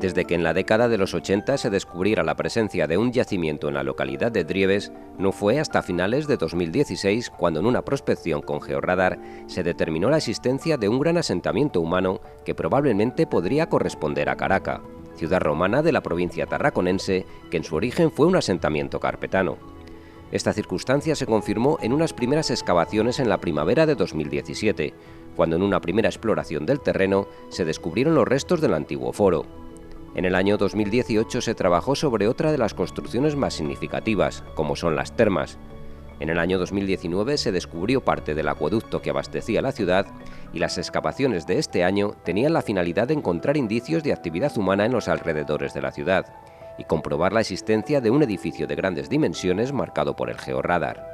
Desde que en la década de los 80 se descubriera la presencia de un yacimiento en la localidad de Drieves, no fue hasta finales de 2016 cuando en una prospección con georradar se determinó la existencia de un gran asentamiento humano que probablemente podría corresponder a Caraca, ciudad romana de la provincia tarraconense que en su origen fue un asentamiento carpetano. Esta circunstancia se confirmó en unas primeras excavaciones en la primavera de 2017, cuando en una primera exploración del terreno se descubrieron los restos del antiguo foro. En el año 2018 se trabajó sobre otra de las construcciones más significativas, como son las termas. En el año 2019 se descubrió parte del acueducto que abastecía la ciudad y las excavaciones de este año tenían la finalidad de encontrar indicios de actividad humana en los alrededores de la ciudad y comprobar la existencia de un edificio de grandes dimensiones marcado por el georradar.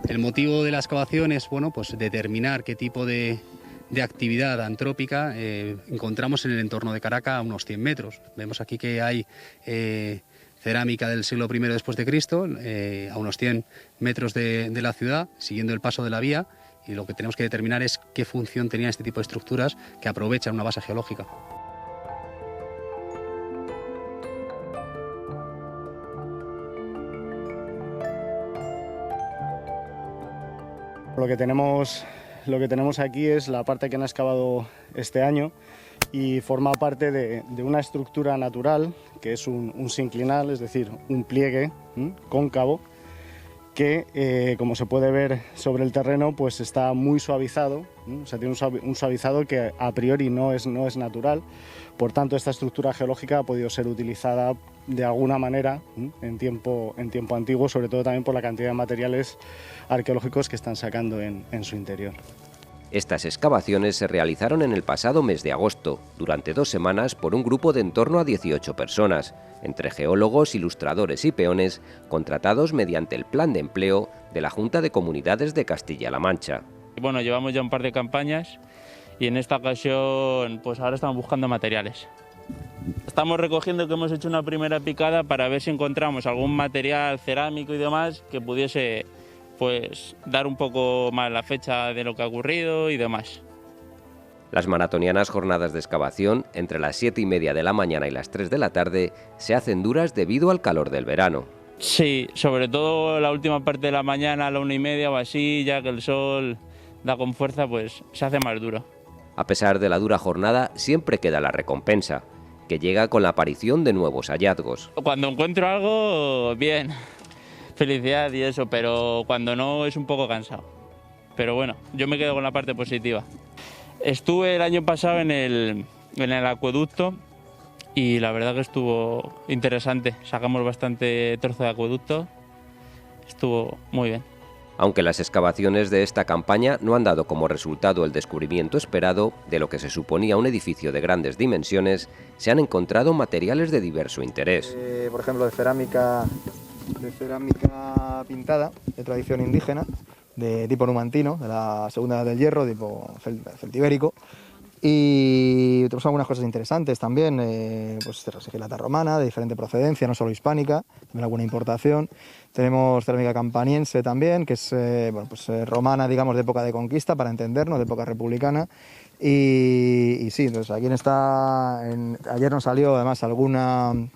El motivo de la excavación es pues determinar qué tipo de actividad antrópica encontramos en el entorno de Caraca a unos 100 metros. Vemos aquí que hay cerámica del siglo I después de Cristo, a unos 100 metros de la ciudad, siguiendo el paso de la vía, y lo que tenemos que determinar es qué función tenían este tipo de estructuras que aprovechan una base geológica. Lo que tenemos aquí es la parte que han excavado este año y forma parte de una estructura natural que es un sinclinal, es decir, un pliegue cóncavo que, como se puede ver sobre el terreno, pues está muy suavizado, o sea, tiene un suavizado que a priori no es natural. Por tanto, esta estructura geológica ha podido ser utilizada de alguna manera en tiempo antiguo, sobre todo también por la cantidad de materiales arqueológicos que están sacando en su interior. Estas excavaciones se realizaron en el pasado mes de agosto, durante 2 semanas por un grupo de en torno a 18 personas, entre geólogos, ilustradores y peones, contratados mediante el Plan de Empleo de la Junta de Comunidades de Castilla-La Mancha. Bueno, llevamos ya un par de campañas y en esta ocasión pues ahora estamos buscando materiales. Estamos recogiendo que hemos hecho una primera picada para ver si encontramos algún material cerámico y demás que pudiese pues dar un poco más la fecha de lo que ha ocurrido y demás. Las maratonianas jornadas de excavación, entre las 7:30 de la mañana y las 3 de la tarde, se hacen duras debido al calor del verano. Sí, sobre todo la última parte de la mañana, a la 1:30 o así, ya que el sol da con fuerza, pues se hace más duro. A pesar de la dura jornada, siempre queda la recompensa, que llega con la aparición de nuevos hallazgos. Cuando encuentro algo, bien, felicidad y eso, pero cuando no es un poco cansado. Pero bueno, yo me quedo con la parte positiva. Estuve el año pasado en el acueducto y la verdad que estuvo interesante. Sacamos bastante trozo de acueducto, estuvo muy bien. Aunque las excavaciones de esta campaña no han dado como resultado el descubrimiento esperado de lo que se suponía un edificio de grandes dimensiones, se han encontrado materiales de diverso interés. Por ejemplo, de cerámica pintada, de tradición indígena, de tipo numantino, de la segunda edad del hierro, tipo celtibérico. Y tenemos algunas cosas interesantes también, pues sigilata romana, de diferente procedencia, no solo hispánica, también alguna importación. Tenemos cerámica campaniense también, que es romana, digamos, de época de conquista, para entendernos, de época republicana. Y sí, entonces aquí ayer nos salió además algún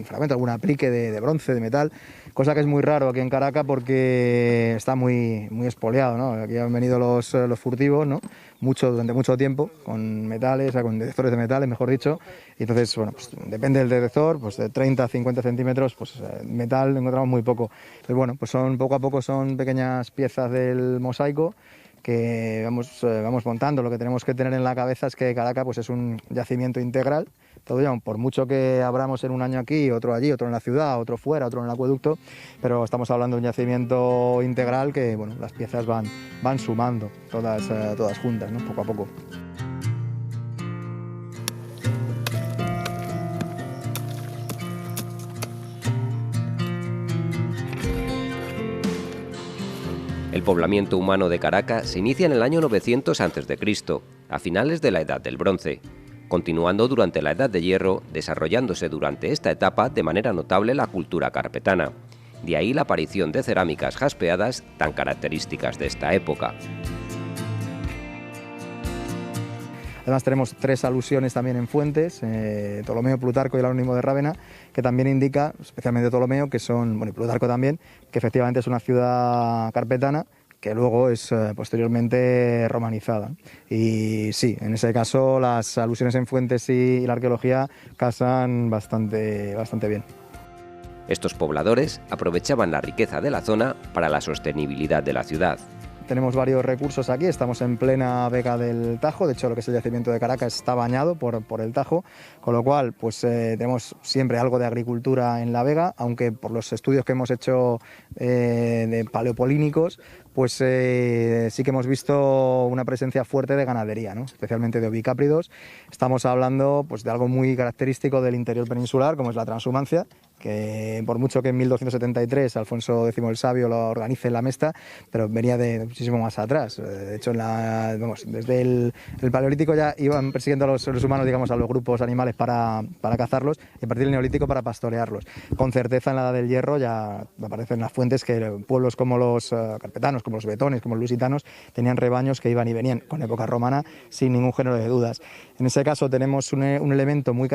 fragmento, algún aplique de bronce, de metal, cosa que es muy raro aquí en Caraca porque está muy espoleado, ¿no? Aquí han venido los furtivos, ¿no? Durante mucho tiempo, con metales, con detectores de metales, mejor dicho, y entonces, bueno, pues depende del detector, pues de 30 a 50 centímetros, pues metal encontramos muy poco. Entonces, bueno, pues poco a poco son pequeñas piezas del mosaico que vamos montando. Lo que tenemos que tener en la cabeza es que Caraca pues es un yacimiento integral. Todavía, por mucho que abramos en un año aquí, otro allí, otro en la ciudad, otro fuera, otro en el acueducto, pero estamos hablando de un yacimiento integral que, bueno, las piezas van sumando todas juntas, ¿no? Poco a poco. El poblamiento humano de Caraca se inicia en el año 900 a.C., a finales de la Edad del Bronce, continuando durante la Edad de Hierro, desarrollándose durante esta etapa de manera notable la cultura carpetana. De ahí la aparición de cerámicas jaspeadas tan características de esta época. Además tenemos 3 alusiones también en fuentes, Ptolomeo, Plutarco y el Anónimo de Rávena, que también indica, especialmente Ptolomeo, que son, bueno, y Plutarco también, que efectivamente es una ciudad carpetana, que luego es posteriormente romanizada. Y sí, en ese caso las alusiones en fuentes y la arqueología casan bastante bien. Estos pobladores aprovechaban la riqueza de la zona para la sostenibilidad de la ciudad. Tenemos varios recursos aquí, estamos en plena vega del Tajo, de hecho lo que es el yacimiento de Caracas está bañado por el Tajo, con lo cual pues tenemos siempre algo de agricultura en la vega, aunque por los estudios que hemos hecho de paleopolínicos, pues sí que hemos visto una presencia fuerte de ganadería, ¿no? Especialmente de ovícapridos. Estamos hablando pues de algo muy característico del interior peninsular, como es la transhumancia, que por mucho que en 1273 Alfonso X el Sabio lo organice en la Mesta, pero venía de muchísimo más atrás. De hecho, desde el Paleolítico ya iban persiguiendo a los seres humanos, digamos, a los grupos animales para cazarlos, y a partir del Neolítico para pastorearlos. Con certeza en la Edad del Hierro ya aparecen las fuentes que pueblos como los carpetanos, como los betones, como los lusitanos, tenían rebaños que iban y venían con época romana sin ningún género de dudas. En ese caso tenemos un elemento muy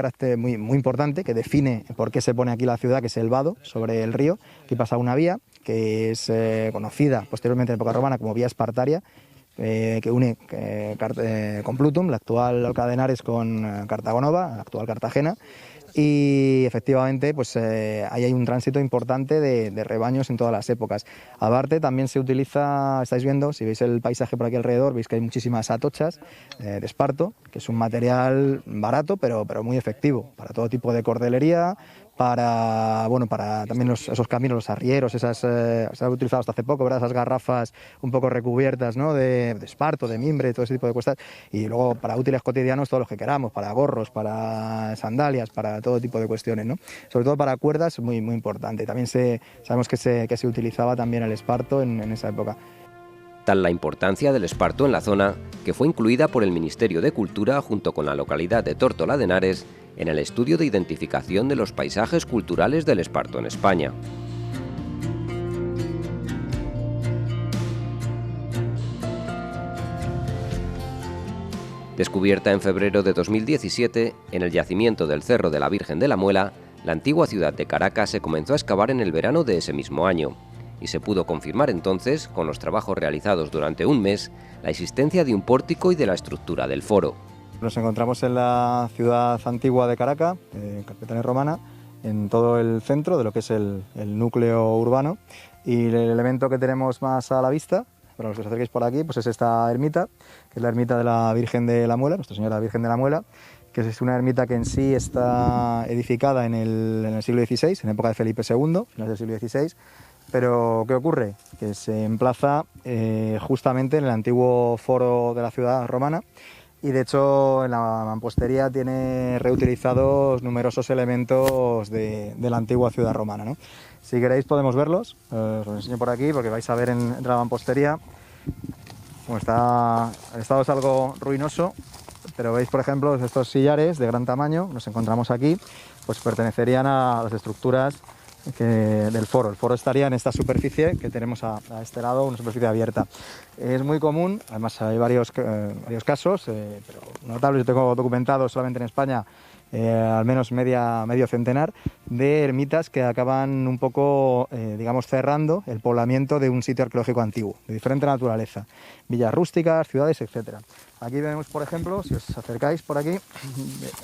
importante que define por qué se pone aquí la ciudad, que es el vado sobre el río. Aquí pasa una vía que es conocida posteriormente en época romana como vía espartaria, que une con Plutum, la actual Alcalá de Henares, con Cartago Nova, la actual Cartagena. Y efectivamente pues ahí hay un tránsito importante de rebaños en todas las épocas. Aparte también se utiliza, estáis viendo, si veis el paisaje por aquí alrededor, veis que hay muchísimas atochas de esparto, que es un material barato pero muy efectivo para todo tipo de cordelería, para también esos caminos, los arrieros, se han utilizado hasta hace poco, ¿verdad? Esas garrafas un poco recubiertas, ¿no? de esparto, de mimbre, todo ese tipo de cosas. Y luego para útiles cotidianos todos los que queramos, para gorros, para sandalias, para todo tipo de cuestiones, ¿no? Sobre todo para cuerdas, muy importante. También sabemos que se utilizaba también el esparto en esa época. Tal la importancia del esparto en la zona, que fue incluida por el Ministerio de Cultura junto con la localidad de Tórtola de Henares en el estudio de identificación de los paisajes culturales del esparto en España. Descubierta en febrero de 2017, en el yacimiento del Cerro de la Virgen de la Muela, la antigua ciudad de Caracas se comenzó a excavar en el verano de ese mismo año, y se pudo confirmar entonces, con los trabajos realizados durante un mes, la existencia de un pórtico y de la estructura del foro. Nos encontramos en la ciudad antigua de Caracas, carpetana y romana, en todo el centro de lo que es el núcleo urbano, y el elemento que tenemos más a la vista, para los que os acerquéis por aquí, pues es esta ermita, que es la ermita de la Virgen de la Muela, Nuestra Señora Virgen de la Muela, que es una ermita que en sí está edificada en el siglo XVI, en época de Felipe II, finales del siglo XVI. Pero ¿qué ocurre? Que se emplaza justamente en el antiguo foro de la ciudad romana, y de hecho en la mampostería tiene reutilizados numerosos elementos de la antigua ciudad romana, ¿no? Si queréis podemos verlos, os los enseño por aquí porque vais a ver en la mampostería, como está, el estado es algo ruinoso, pero veis por ejemplo estos sillares de gran tamaño, nos encontramos aquí, pues pertenecerían a las estructuras del foro. El foro estaría en esta superficie que tenemos a este lado, una superficie abierta. Es muy común, además hay varios casos, pero notables. Yo tengo documentado solamente en España al menos medio centenar de ermitas que acaban un poco, digamos, cerrando el poblamiento de un sitio arqueológico antiguo, de diferente naturaleza, villas rústicas, ciudades, etcétera. Aquí vemos, por ejemplo, si os acercáis por aquí,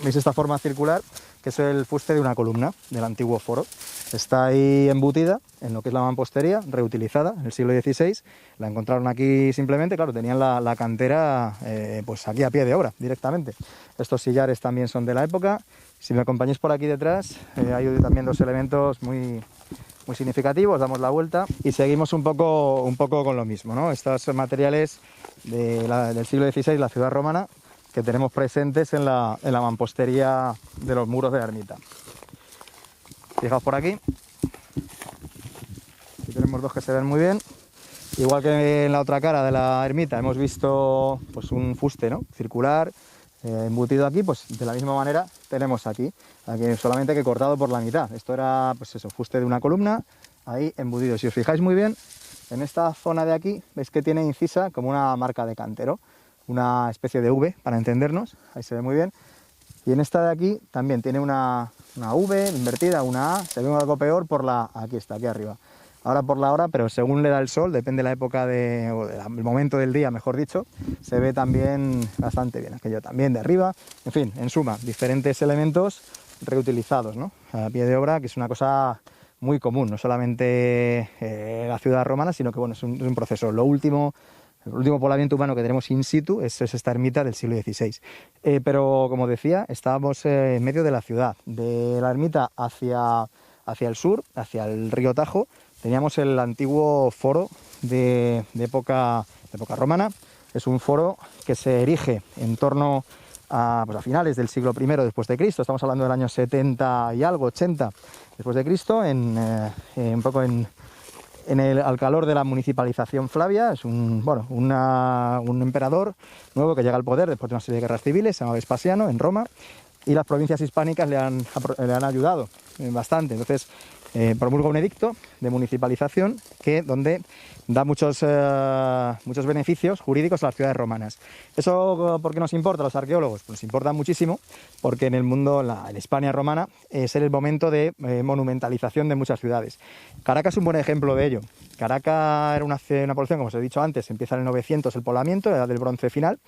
veis esta forma circular, que es el fuste de una columna del antiguo foro. Está ahí embutida en lo que es la mampostería, reutilizada en el siglo XVI. La encontraron aquí simplemente, claro, tenían la cantera pues aquí a pie de obra directamente. Estos sillares también son de la época. Si me acompañáis por aquí detrás, hay también dos elementos muy significativos. Damos la vuelta y seguimos un poco con lo mismo, ¿no? Estos materiales del siglo XVI, la ciudad romana, que tenemos presentes en la mampostería de los muros de la ermita. Fijaos por aquí. Aquí tenemos dos que se ven muy bien. Igual que en la otra cara de la ermita hemos visto pues un fuste, ¿no?, circular, embutido aquí, pues de la misma manera tenemos aquí solamente que cortado por la mitad. Esto era pues eso, fuste de una columna, ahí embutido. Si os fijáis muy bien, en esta zona de aquí, veis que tiene incisa como una marca de cantero. una especie de V para entendernos, ahí se ve muy bien. Y en esta de aquí también tiene una V invertida, una A, se ve algo peor por la, aquí está, aquí arriba. Ahora por la hora, pero según le da el sol, depende de la época el momento del día, mejor dicho, se ve también bastante bien. Aquello también de arriba, en fin, en suma, diferentes elementos reutilizados, ¿no? A pie de obra, que es una cosa muy común, no solamente la ciudad romana, sino que bueno, es un proceso. El último poblamiento humano que tenemos in situ es esta ermita del siglo XVI. Pero como decía, estábamos en medio de la ciudad, de la ermita hacia el sur, hacia el río Tajo. Teníamos el antiguo foro de época romana. Es un foro que se erige en torno a finales del siglo I después de Cristo. Estamos hablando del año 70 y algo, 80 después de Cristo, un poco al calor de la municipalización Flavia. Es un emperador nuevo que llega al poder después de una serie de guerras civiles, se llama Vespasiano, en Roma, y las provincias hispánicas le han ayudado bastante. Entonces promulga un edicto de municipalización donde da muchos beneficios jurídicos a las ciudades romanas. ¿Eso por qué nos importa a los arqueólogos? Pues nos importa muchísimo porque en el mundo, en España romana, es el momento de monumentalización de muchas ciudades. Caracas es un buen ejemplo de ello. Caracas era una población, como os he dicho antes, empieza en el 900 el poblamiento, la edad del bronce final.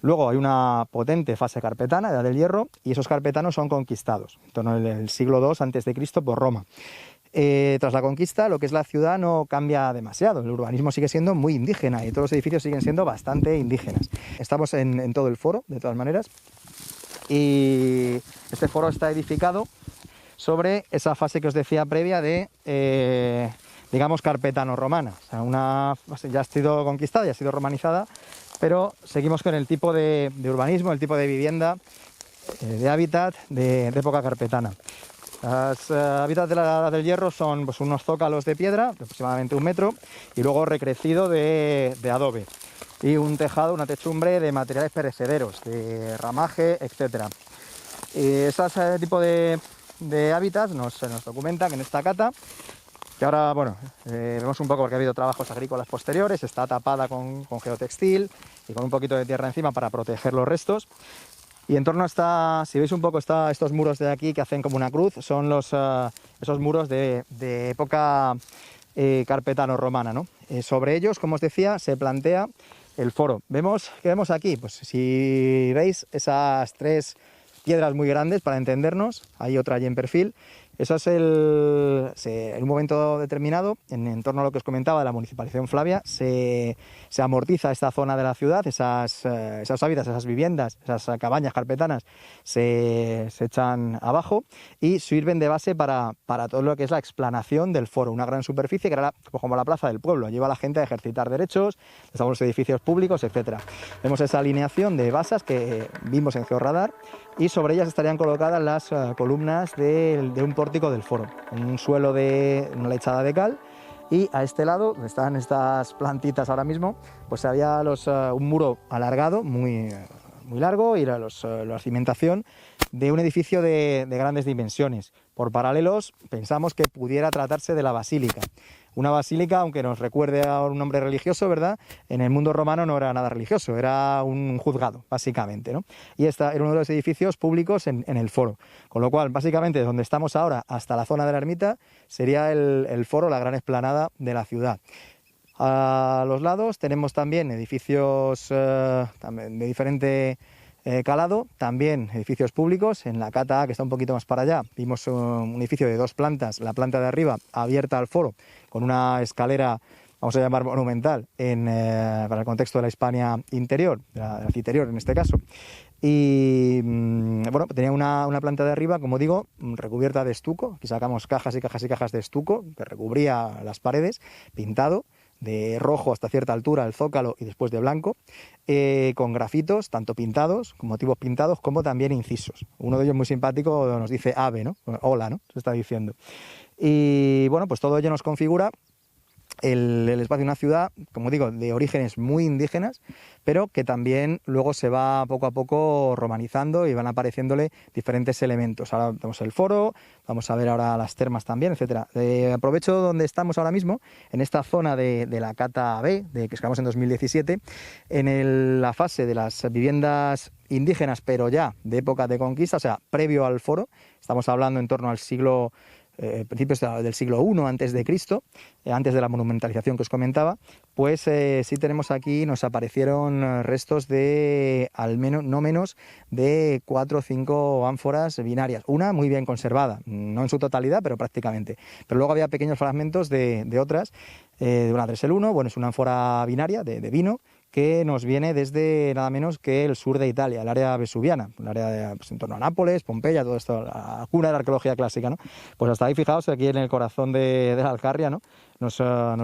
Luego hay una potente fase carpetana, edad del hierro, y esos carpetanos son conquistados en torno al siglo II a.C. por Roma. Tras la conquista, lo que es la ciudad no cambia demasiado. El urbanismo sigue siendo muy indígena y todos los edificios siguen siendo bastante indígenas. Estamos en todo el foro, de todas maneras, y este foro está edificado sobre esa fase que os decía previa de, digamos, carpetano-romana. O sea, una fase ya ha sido conquistada, ya ha sido romanizada, pero seguimos con el tipo de urbanismo, el tipo de vivienda, de hábitat de época carpetana. Los hábitats de la Edad del Hierro son pues, unos zócalos de piedra, de aproximadamente 1 metro, y luego recrecido de adobe. Y un tejado, una techumbre de materiales perecederos, de ramaje, etc. Ese tipo de hábitats nos documentan en esta cata, que ahora, bueno, vemos un poco porque ha habido trabajos agrícolas posteriores, está tapada con geotextil y con un poquito de tierra encima para proteger los restos. Y en torno a si veis un poco estos muros de aquí que hacen como una cruz, son esos muros de época carpetano-romana, ¿no? Sobre ellos, como os decía, se plantea el foro. ¿Qué vemos aquí? Pues si veis esas 3 piedras muy grandes, para entendernos, hay otra allí en perfil. Eso es en un momento determinado, en torno a lo que os comentaba de la municipalización Flavia, se amortiza esta zona de la ciudad, esos hábitats, esas viviendas, esas cabañas carpetanas se echan abajo y sirven de base para todo lo que es la explanación del foro, una gran superficie que era como la plaza del pueblo, lleva a la gente a ejercitar derechos, estamos los edificios públicos, etc. Vemos esa alineación de basas que vimos en Georradar y sobre ellas estarían colocadas las columnas de un pórtico del foro, un suelo de una lechada de cal, y a este lado, donde están estas plantitas ahora mismo, pues había un muro alargado, muy largo, y la cimentación de un edificio de grandes dimensiones. Por paralelos, pensamos que pudiera tratarse de la basílica. Una basílica, aunque nos recuerde a un nombre religioso, ¿verdad? En el mundo romano no era nada religioso, era un juzgado, básicamente, ¿no? Y este era uno de los edificios públicos en el foro. Con lo cual, básicamente, de donde estamos ahora hasta la zona de la ermita, sería el foro, la gran explanada de la ciudad. A los lados tenemos también edificios también de diferente calado, también edificios públicos. En la cata A, que está un poquito más para allá, vimos un edificio de 2 plantas, la planta de arriba abierta al foro, con una escalera, vamos a llamar monumental, para el contexto de la Hispania interior, de la interior en este caso. Y bueno, tenía una planta de arriba, como digo, recubierta de estuco. Aquí sacamos cajas y cajas y cajas de estuco que recubría las paredes, pintado de rojo hasta cierta altura el zócalo y después de blanco, con grafitos, tanto pintados, con motivos pintados, como también incisos. Uno de ellos muy simpático nos dice ave, ¿no? Hola, ¿no? Se está diciendo. Y bueno, pues todo ello nos configura el espacio de una ciudad, como digo, de orígenes muy indígenas, pero que también luego se va poco a poco romanizando y van apareciéndole diferentes elementos. Ahora vemos el foro, vamos a ver ahora las termas también, etcétera. Aprovecho donde estamos ahora mismo, en esta zona de la Cata B, que excavamos en 2017, en la fase de las viviendas indígenas, pero ya de época de conquista, o sea, previo al foro. Estamos hablando en torno al principios del siglo I antes de Cristo, antes de la monumentalización que os comentaba. Pues sí tenemos aquí, nos aparecieron restos de al menos, no menos de 4 o 5 ánforas binarias, una muy bien conservada, no en su totalidad, pero prácticamente. Pero luego había pequeños fragmentos de otras, de una Dresel 1, bueno, es una ánfora binaria de vino, que nos viene desde nada menos que el sur de Italia, el área vesuviana, el área pues, en torno a Nápoles, Pompeya, todo esto, la cuna de la arqueología clásica, ¿no? Pues hasta ahí, fijaos, aquí en el corazón de la Alcarria, ¿no? Nos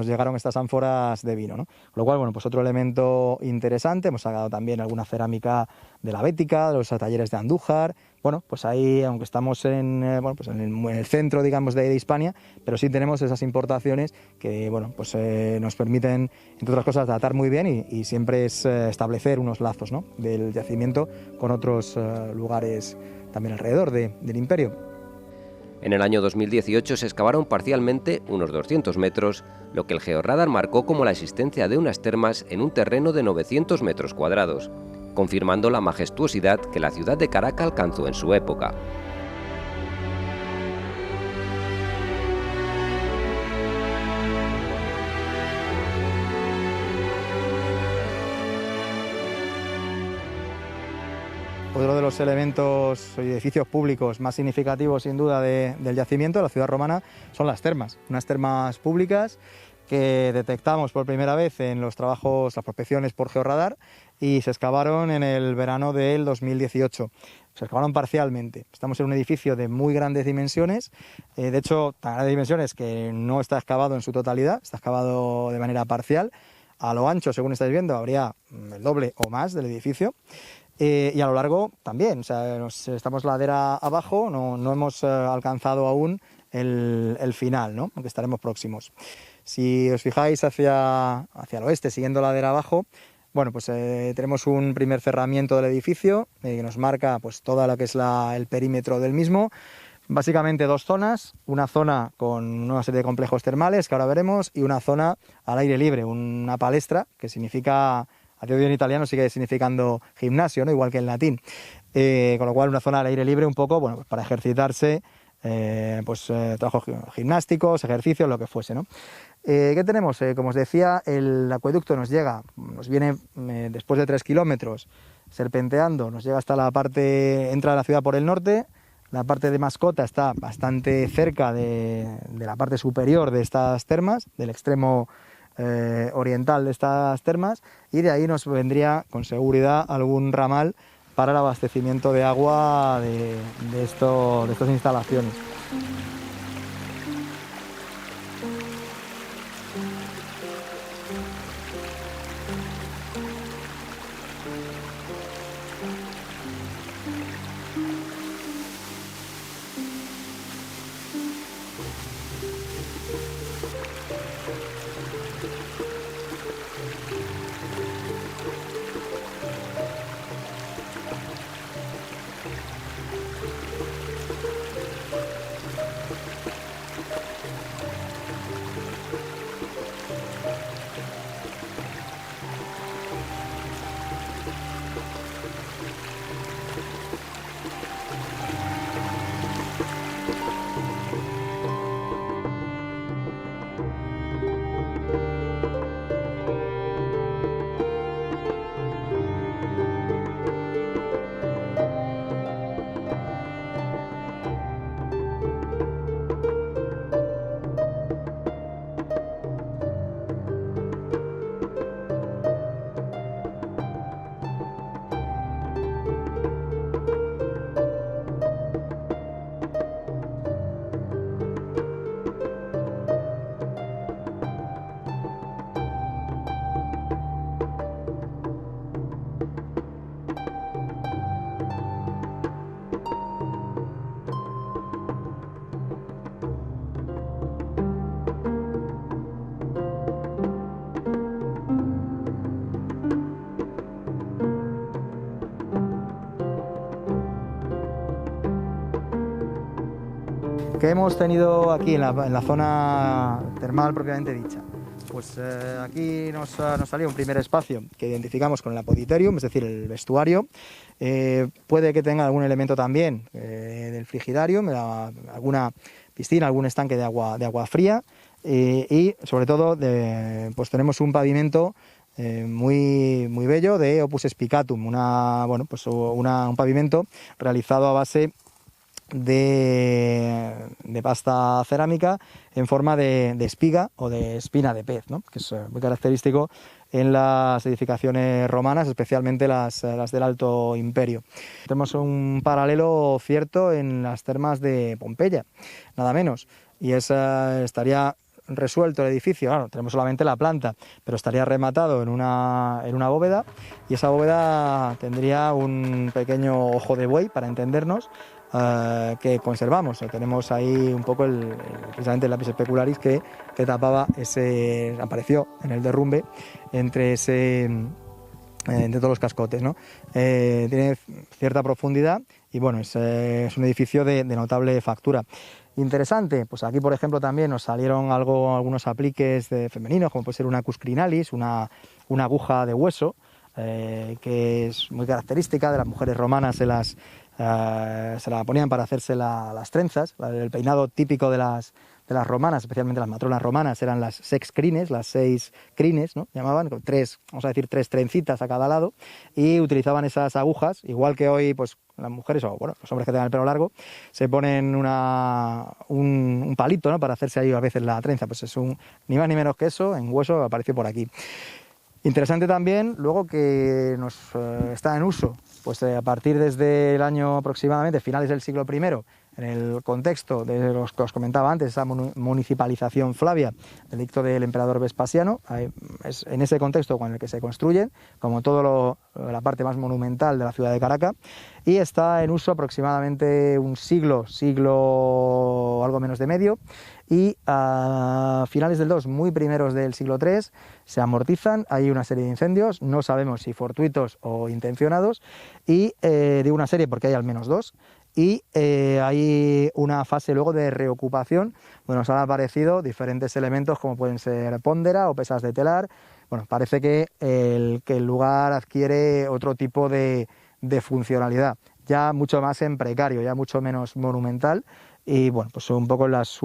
llegaron estas ánforas de vino, ¿no? Con lo cual, bueno, pues otro elemento interesante. Hemos sacado también alguna cerámica de la Bética, de los talleres de Andújar. Bueno, pues ahí, aunque estamos en el centro, digamos, de Hispania, pero sí tenemos esas importaciones que, bueno, pues nos permiten, entre otras cosas, datar muy bien y siempre es establecer unos lazos, ¿no?, del yacimiento con otros lugares también alrededor del imperio. En el año 2018 se excavaron parcialmente unos 200 metros, lo que el Georradar marcó como la existencia de unas termas en un terreno de 900 metros cuadrados, confirmando la majestuosidad que la ciudad de Caracas alcanzó en su época. Otro de los elementos y edificios públicos más significativos, sin duda, del yacimiento de la ciudad romana son las termas. Unas termas públicas que detectamos por primera vez en los trabajos, las prospecciones por georradar, y se excavaron en el verano del 2018. Se excavaron parcialmente. Estamos en un edificio de muy grandes dimensiones, de hecho, tan grandes dimensiones que no está excavado en su totalidad, está excavado de manera parcial. A lo ancho, según estáis viendo, habría el doble o más del edificio. Y a lo largo también, o sea, estamos ladera abajo, no hemos alcanzado aún el final, ¿no?, aunque estaremos próximos. Si os fijáis hacia el oeste, siguiendo ladera abajo, bueno, pues tenemos un primer cerramiento del edificio que nos marca pues toda lo que es el perímetro del mismo. Básicamente dos zonas, una zona con una serie de complejos termales que ahora veremos y una zona al aire libre, una palestra que significa... A día de hoy en italiano sigue significando gimnasio, ¿no?, igual que en latín. Con lo cual una zona al aire libre un poco, bueno, pues para ejercitarse, trabajos gimnásticos, ejercicios, lo que fuese, ¿no? ¿Qué tenemos? Como os decía, el acueducto nos viene después de 3 kilómetros serpenteando, nos llega hasta la parte, entra a la ciudad por el norte. La parte de Mascota está bastante cerca de la parte superior de estas termas, del extremo oriental de estas termas, y de ahí nos vendría con seguridad algún ramal para el abastecimiento de agua de estas instalaciones. ¿Qué hemos tenido aquí en la zona termal propiamente dicha? Pues aquí nos salió un primer espacio que identificamos con el apodyterium, es decir, el vestuario. Puede que tenga algún elemento también del frigidarium, alguna piscina, algún estanque de agua fría, y sobre todo pues tenemos un pavimento muy bello de Opus Spicatum, un pavimento realizado a base de pasta cerámica en forma de espiga o de espina de pez, ¿no? Que es muy característico en las edificaciones romanas, especialmente las del Alto Imperio. Tenemos un paralelo cierto en las termas de Pompeya, nada menos, y estaría resuelto el edificio. Claro, tenemos solamente la planta, pero estaría rematado en una bóveda, y esa bóveda tendría un pequeño ojo de buey, para entendernos, que conservamos. Tenemos ahí un poco precisamente el lápiz specularis que tapaba apareció en el derrumbe entre todos los cascotes, ¿no? Tiene cierta profundidad y bueno, es un edificio de notable factura. Interesante, pues aquí por ejemplo también nos salieron algunos apliques femeninos, como puede ser una cuscrinalis, una aguja de hueso, que es muy característica de las mujeres romanas. Se la ponían para hacerse las trenzas. El peinado típico de las romanas, especialmente las matronas romanas, eran las sex crines, las 6 crines, ¿no? Llamaban, con tres trencitas a cada lado, y utilizaban esas agujas, igual que hoy pues las mujeres o los hombres que tengan el pelo largo se ponen un palito, ¿no? Para hacerse ahí a veces la trenza. Pues es ni más ni menos que eso, en hueso, apareció por aquí. Interesante también, luego, que está en uso pues a partir desde el año aproximadamente finales del siglo I, en el contexto de los que os comentaba antes, esa municipalización Flavia, del edicto del emperador Vespasiano. Es en ese contexto con el que se construyen, como todo la parte más monumental de la ciudad de Caracas, y está en uso aproximadamente un siglo algo menos de medio, y a finales del 2, muy primeros del siglo III, se amortizan. Hay una serie de incendios, no sabemos si fortuitos o intencionados, y digo una serie porque hay al menos 2, y hay una fase luego de reocupación donde nos han aparecido diferentes elementos como pueden ser póndera o pesas de telar. Bueno, parece que el lugar adquiere otro tipo de funcionalidad, ya mucho más en precario, ya mucho menos monumental. Y bueno, pues son un poco las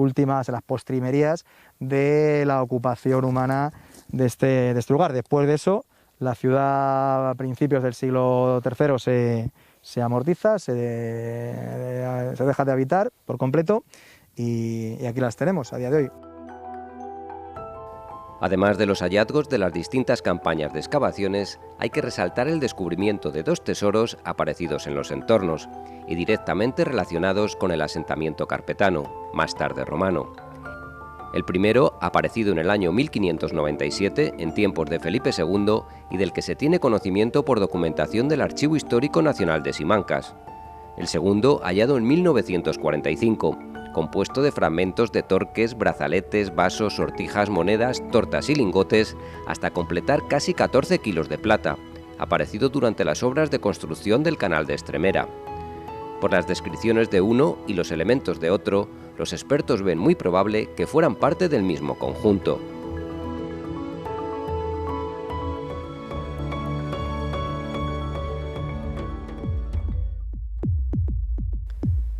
postrimerías de la ocupación humana de este lugar. Después de eso, la ciudad a principios del siglo III se amortiza, se deja de habitar por completo, y aquí las tenemos a día de hoy. Además de los hallazgos de las distintas campañas de excavaciones, hay que resaltar el descubrimiento de 2 tesoros aparecidos en los entornos y directamente relacionados con el asentamiento carpetano, más tarde romano. El primero, aparecido en el año 1597, en tiempos de Felipe II, y del que se tiene conocimiento por documentación del Archivo Histórico Nacional de Simancas. El segundo, hallado en 1945, compuesto de fragmentos de torques, brazaletes, vasos, sortijas, monedas, tortas y lingotes, hasta completar casi 14 kilos de plata, aparecido durante las obras de construcción del canal de Estremera. Por las descripciones de uno y los elementos de otro, los expertos ven muy probable que fueran parte del mismo conjunto.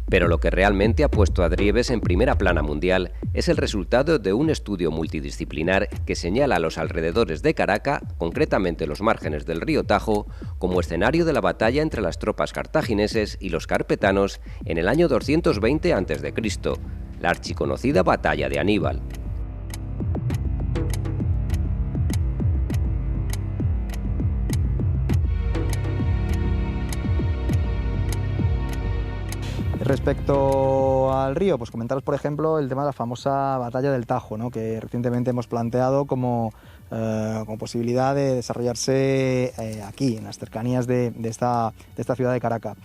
Pero lo que realmente ha puesto a Drieves en primera plana mundial es el resultado de un estudio multidisciplinar que señala a los alrededores de Caracas, concretamente los márgenes del río Tajo, como escenario de la batalla entre las tropas cartagineses y los carpetanos en el año 220 a.C., la archiconocida batalla de Aníbal. Respecto al río, pues comentaros por ejemplo el tema de la famosa batalla del Tajo, ¿no? Que recientemente hemos planteado como posibilidad de desarrollarse aquí, en las cercanías de esta ciudad de Caracas.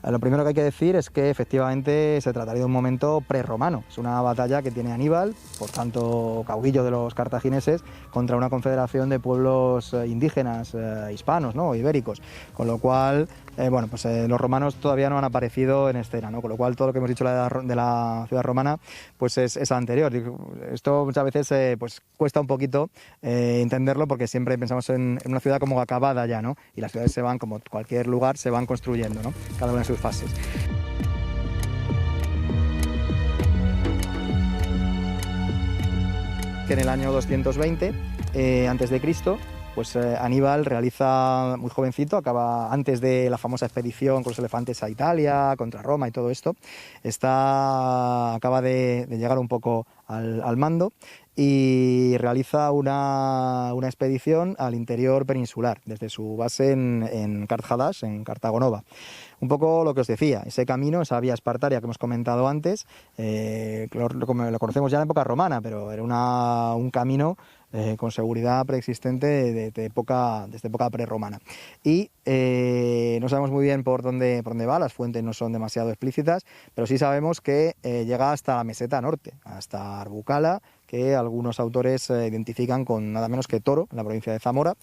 Lo primero que hay que decir es que efectivamente se trataría de un momento prerromano. Es una batalla que tiene Aníbal, por tanto caudillo de los cartagineses, contra una confederación de pueblos indígenas hispanos, ¿no? O ibéricos, con lo cual los romanos todavía no han aparecido en escena, ¿no? Con lo cual todo lo que hemos dicho de la ciudad romana pues es anterior. Esto muchas veces pues cuesta un poquito entenderlo, porque siempre pensamos en una ciudad como acabada ya, ¿no? Y las ciudades se van, como cualquier lugar, se van construyendo, ¿no? Cada una en sus fases. Que en el año 220 a.C., pues Aníbal realiza, muy jovencito, acaba antes de la famosa expedición con los elefantes a Italia, contra Roma y todo esto, acaba de llegar un poco al mando y realiza una expedición al interior peninsular, desde su base en Carthage, en Cartago Nova. Un poco lo que os decía, ese camino, esa vía espartaria que hemos comentado antes, lo conocemos ya en época romana, pero era un camino con seguridad preexistente desde época prerromana. Y no sabemos muy bien por dónde va, las fuentes no son demasiado explícitas, pero sí sabemos que llega hasta la meseta norte, hasta Arbucala, que algunos autores identifican con nada menos que Toro, en la provincia de Zamora,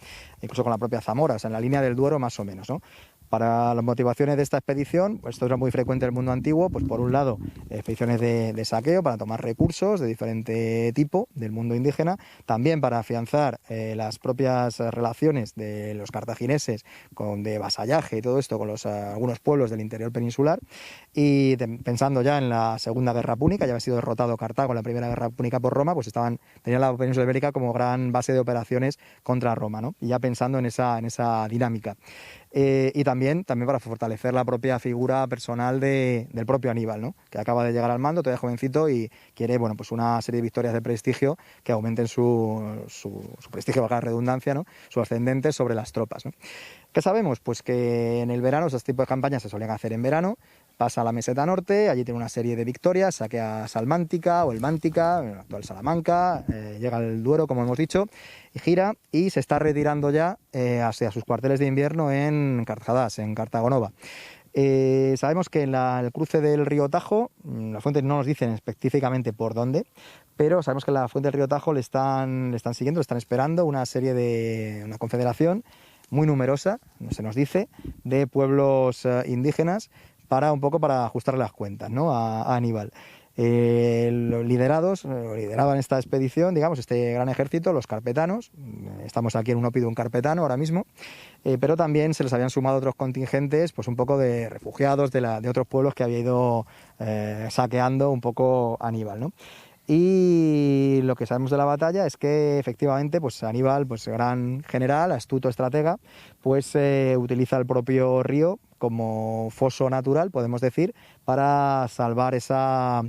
incluso con la propia Zamora, o sea, en la línea del Duero más o menos, ¿no? Para las motivaciones de esta expedición, pues esto era muy frecuente en el mundo antiguo, pues por un lado, expediciones de saqueo para tomar recursos de diferente tipo del mundo indígena, también para afianzar las propias relaciones de los cartagineses de vasallaje y todo esto con algunos pueblos del interior peninsular, y pensando ya en la Segunda Guerra Púnica, ya había sido derrotado Cartago en la Primera Guerra Púnica por Roma, pues tenían la península ibérica como gran base de operaciones contra Roma, ¿no? Y ya pensando en esa dinámica. Y también para fortalecer la propia figura personal del propio Aníbal, ¿no? Que acaba de llegar al mando, todavía jovencito, y quiere pues una serie de victorias de prestigio que aumenten su prestigio, valga la redundancia, ¿no? Su ascendente sobre las tropas, ¿no? ¿Qué sabemos? Pues que en el verano, esos tipos de campañas se solían hacer en verano. Pasa a la meseta norte, allí tiene una serie de victorias, saquea Salmántica o Elmántica, la actual Salamanca, llega al Duero, como hemos dicho, y gira, y se está retirando ya hacia sus cuarteles de invierno en Carthage, en Cartago Nova. Sabemos que en el cruce del río Tajo, las fuentes no nos dicen específicamente por dónde, pero sabemos que en la fuente del río Tajo le están siguiendo, le están esperando una confederación muy numerosa, se nos dice, de pueblos indígenas, para ajustar las cuentas, ¿no? a Aníbal. Lideraban esta expedición, digamos, este gran ejército, los carpetanos. Estamos aquí en un oppidum carpetano ahora mismo, pero también se les habían sumado otros contingentes, pues un poco de refugiados de otros pueblos que había ido saqueando un poco Aníbal, ¿no? Y lo que sabemos de la batalla es que efectivamente pues Aníbal, pues gran general, astuto estratega, pues utiliza el propio río como foso natural, podemos decir, para salvar esa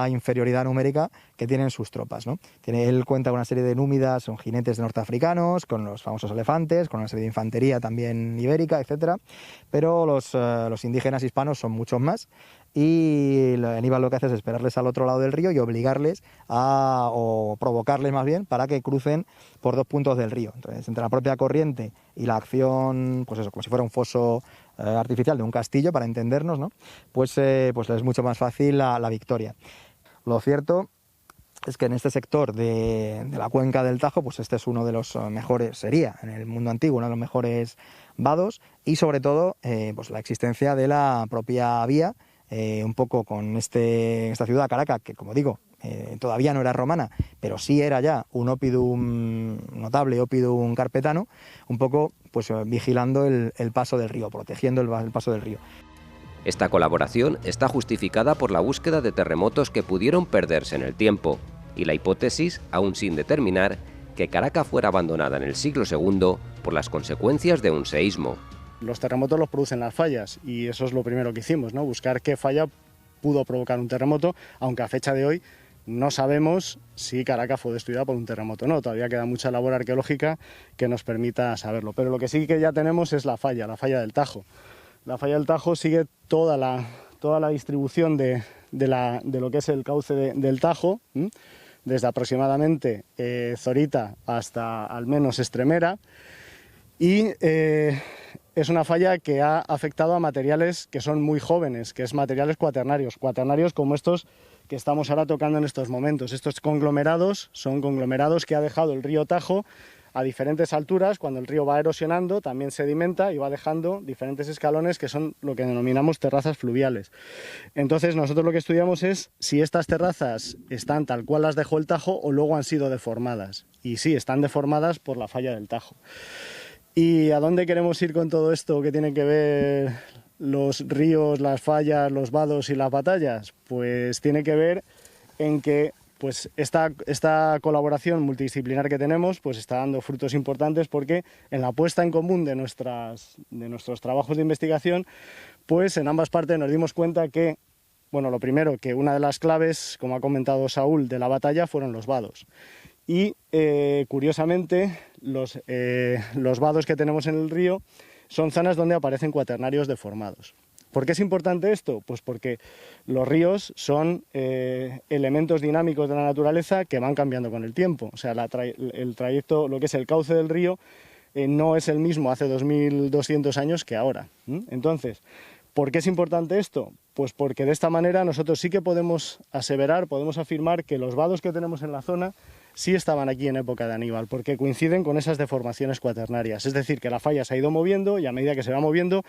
inferioridad numérica que tienen sus tropas, ¿no? Él cuenta con una serie de númidas, son jinetes norteafricanos, con los famosos elefantes, con una serie de infantería también ibérica, etcétera, pero los indígenas hispanos son muchos más, y Aníbal lo que hace es esperarles al otro lado del río y obligarles o provocarles más bien para que crucen por dos puntos del río. Entonces, entre la propia corriente y la acción, pues eso, como si fuera un foso artificial de un castillo, para entendernos, ¿no? Pues es mucho más fácil la victoria. Lo cierto es que en este sector de la cuenca del Tajo, pues este es uno de los mejores, sería en el mundo antiguo uno de los mejores vados, y sobre todo pues la existencia de la propia vía, un poco con esta ciudad, Caracas, que como digo, todavía no era romana, pero sí era ya un oppidum notable, oppidum carpetano, un poco pues vigilando el paso del río, protegiendo el paso del río. Esta colaboración está justificada por la búsqueda de terremotos que pudieron perderse en el tiempo y la hipótesis, aún sin determinar, que Caracas fuera abandonada en el siglo II por las consecuencias de un seísmo. Los terremotos los producen las fallas, y eso es lo primero que hicimos, ¿no? Buscar qué falla pudo provocar un terremoto, aunque a fecha de hoy no sabemos si Caracas fue destruida por un terremoto o no. Todavía queda mucha labor arqueológica que nos permita saberlo. Pero lo que sí que ya tenemos es la falla del Tajo. La falla del Tajo sigue toda la distribución de lo que es el cauce del Tajo, desde aproximadamente Zorita hasta al menos Estremera, y es una falla que ha afectado a materiales que son muy jóvenes, que es materiales cuaternarios como estos que estamos ahora tocando en estos momentos. Estos conglomerados son conglomerados que ha dejado el río Tajo a diferentes alturas. Cuando el río va erosionando también sedimenta y va dejando diferentes escalones que son lo que denominamos terrazas fluviales. Entonces nosotros lo que estudiamos es si estas terrazas están tal cual las dejó el Tajo o luego han sido deformadas. Y sí, están deformadas por la falla del Tajo. ¿Y a dónde queremos ir con todo esto que tiene que ver los ríos, las fallas, los vados y las batallas? Pues tiene que ver en que pues esta colaboración multidisciplinar que tenemos pues está dando frutos importantes, porque en la puesta en común de nuestros trabajos de investigación, pues en ambas partes nos dimos cuenta que, bueno, lo primero, que una de las claves, como ha comentado Saúl, de la batalla fueron los vados. Y curiosamente los vados que tenemos en el río son zonas donde aparecen cuaternarios deformados. ¿Por qué es importante esto? Pues porque los ríos son elementos dinámicos de la naturaleza que van cambiando con el tiempo. O sea, el trayecto, lo que es el cauce del río, no es el mismo hace 2200 años que ahora. Entonces, ¿por qué es importante esto? Pues porque de esta manera nosotros sí que podemos aseverar, podemos afirmar que los vados que tenemos en la zona sí estaban aquí en época de Aníbal, porque coinciden con esas deformaciones cuaternarias. Es decir, que la falla se ha ido moviendo y a medida que se va moviendo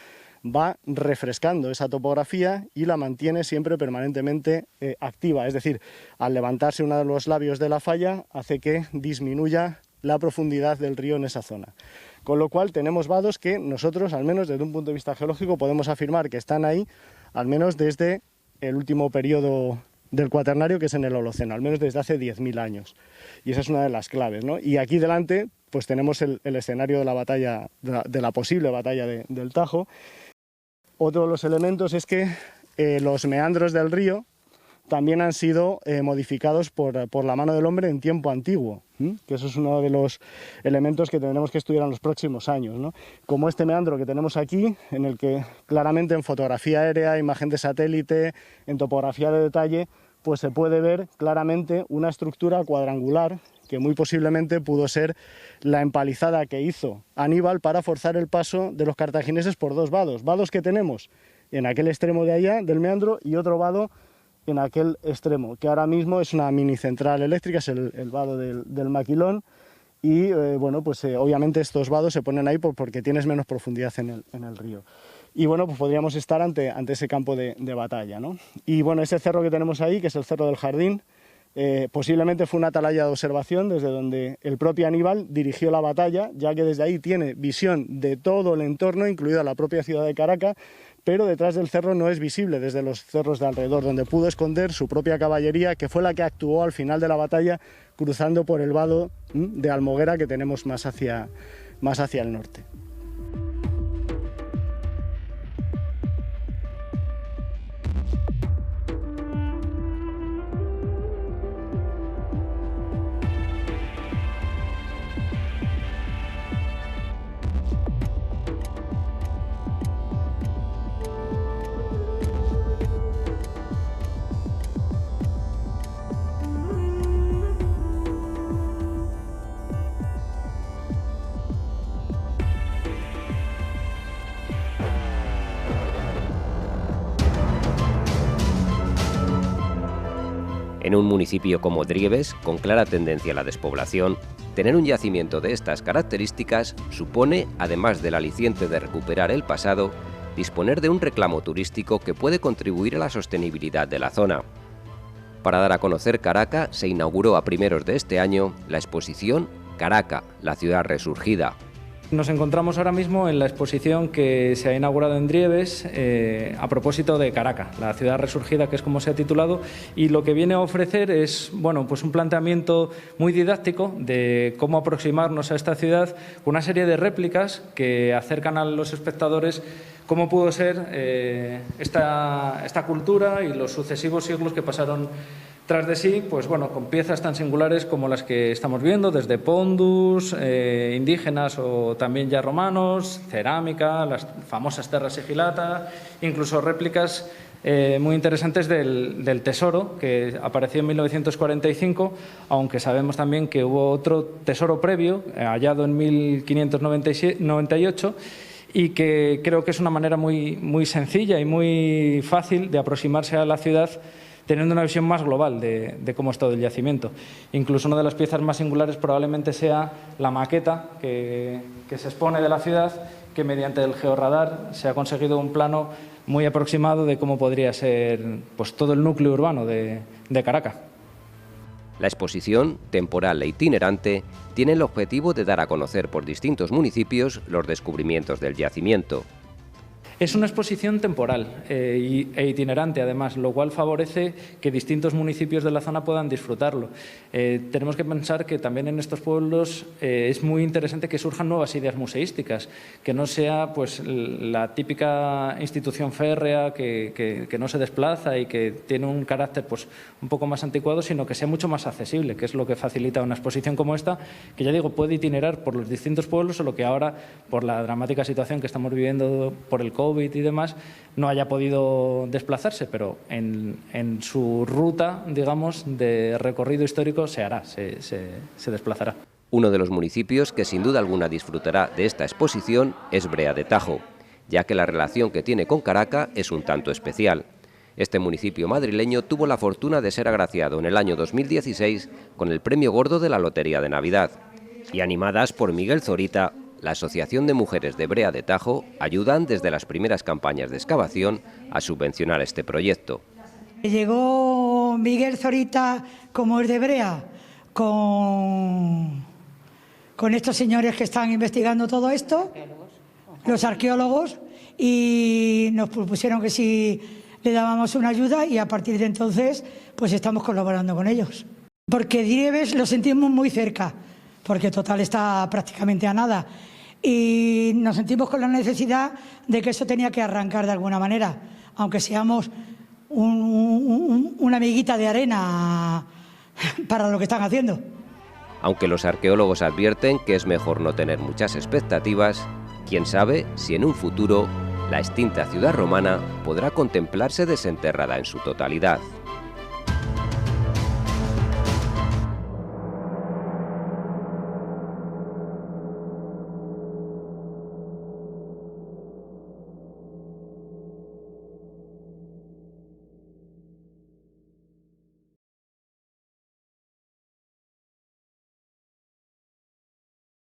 va refrescando esa topografía y la mantiene siempre permanentemente activa. Es decir, al levantarse uno de los labios de la falla hace que disminuya la profundidad del río en esa zona. Con lo cual tenemos vados que nosotros, al menos desde un punto de vista geológico, podemos afirmar que están ahí, al menos desde el último periodo del Cuaternario, que es en el Holoceno, al menos desde hace 10.000 años. Y esa es una de las claves, ¿no? Y aquí delante pues tenemos el escenario de la batalla, de la posible batalla del Tajo. Otro de los elementos es que los meandros del río también han sido modificados por la mano del hombre en tiempo antiguo, que eso es uno de los elementos que tendremos que estudiar en los próximos años, ¿no? Como este meandro que tenemos aquí, en el que claramente en fotografía aérea, imagen de satélite, en topografía de detalle, pues se puede ver claramente una estructura cuadrangular que muy posiblemente pudo ser la empalizada que hizo Aníbal para forzar el paso de los cartagineses por dos vados. Vados que tenemos en aquel extremo de allá del meandro y otro vado en aquel extremo, que ahora mismo es una mini central eléctrica, es el vado del Maquilón, y bueno, pues obviamente estos vados se ponen ahí porque tienes menos profundidad en el río. Y bueno, pues podríamos estar ante ese campo de batalla, ¿no? Y bueno, ese cerro que tenemos ahí, que es el Cerro del Jardín, posiblemente fue una atalaya de observación desde donde el propio Aníbal dirigió la batalla, ya que desde ahí tiene visión de todo el entorno, incluida la propia ciudad de Caracas, pero detrás del cerro no es visible desde los cerros de alrededor, donde pudo esconder su propia caballería, que fue la que actuó al final de la batalla, cruzando por el vado de Almoguera que tenemos más hacia el norte. En un municipio como Drieves, con clara tendencia a la despoblación, tener un yacimiento de estas características supone, además del aliciente de recuperar el pasado, disponer de un reclamo turístico que puede contribuir a la sostenibilidad de la zona. Para dar a conocer Caracas, se inauguró a primeros de este año la exposición Caracas, la ciudad resurgida. Nos encontramos ahora mismo en la exposición que se ha inaugurado en Drieves a propósito de Caracas, la ciudad resurgida, que es como se ha titulado, y lo que viene a ofrecer es pues un planteamiento muy didáctico de cómo aproximarnos a esta ciudad con una serie de réplicas que acercan a los espectadores cómo pudo ser esta cultura y los sucesivos siglos que pasaron tras de sí, pues bueno, con piezas tan singulares como las que estamos viendo, desde pondus, indígenas o también ya romanos, cerámica, las famosas terra sigillata, incluso réplicas muy interesantes del tesoro que apareció en 1945, aunque sabemos también que hubo otro tesoro previo, hallado en 1598, y que creo que es una manera muy sencilla y muy fácil de aproximarse a la ciudad, teniendo una visión más global de cómo es todo el yacimiento. Incluso una de las piezas más singulares probablemente sea la maqueta que se expone de la ciudad, que mediante el georradar se ha conseguido un plano muy aproximado de cómo podría ser pues, todo el núcleo urbano de Caracas. La exposición, temporal e itinerante, tiene el objetivo de dar a conocer por distintos municipios los descubrimientos del yacimiento. Es una exposición temporal e itinerante, además, lo cual favorece que distintos municipios de la zona puedan disfrutarlo. Tenemos que pensar que también en estos pueblos es muy interesante que surjan nuevas ideas museísticas, que no sea pues, la típica institución férrea que no se desplaza y que tiene un carácter pues, un poco más anticuado, sino que sea mucho más accesible, que es lo que facilita una exposición como esta, que ya digo, puede itinerar por los distintos pueblos, solo que ahora, por la dramática situación que estamos viviendo por el COVID y demás, no haya podido desplazarse, pero en su ruta, digamos, de recorrido histórico se hará, se desplazará. Uno de los municipios que sin duda alguna disfrutará de esta exposición es Brea de Tajo, ya que la relación que tiene con Caracas es un tanto especial. Este municipio madrileño tuvo la fortuna de ser agraciado en el año 2016 con el premio gordo de la Lotería de Navidad. Y animadas por Miguel Zorita, la Asociación de Mujeres de Brea de Tajo ayudan desde las primeras campañas de excavación a subvencionar este proyecto. Llegó Miguel Zorita, como es de Brea, con estos señores que están investigando todo esto, los arqueólogos, y nos propusieron que si le dábamos una ayuda, y a partir de entonces pues estamos colaborando con ellos. Porque Drieves lo sentimos muy cerca, porque total está prácticamente a nada, y nos sentimos con la necesidad de que eso tenía que arrancar de alguna manera, aunque seamos una miguita de arena para lo que están haciendo. Aunque los arqueólogos advierten que es mejor no tener muchas expectativas, quién sabe si en un futuro la extinta ciudad romana podrá contemplarse desenterrada en su totalidad.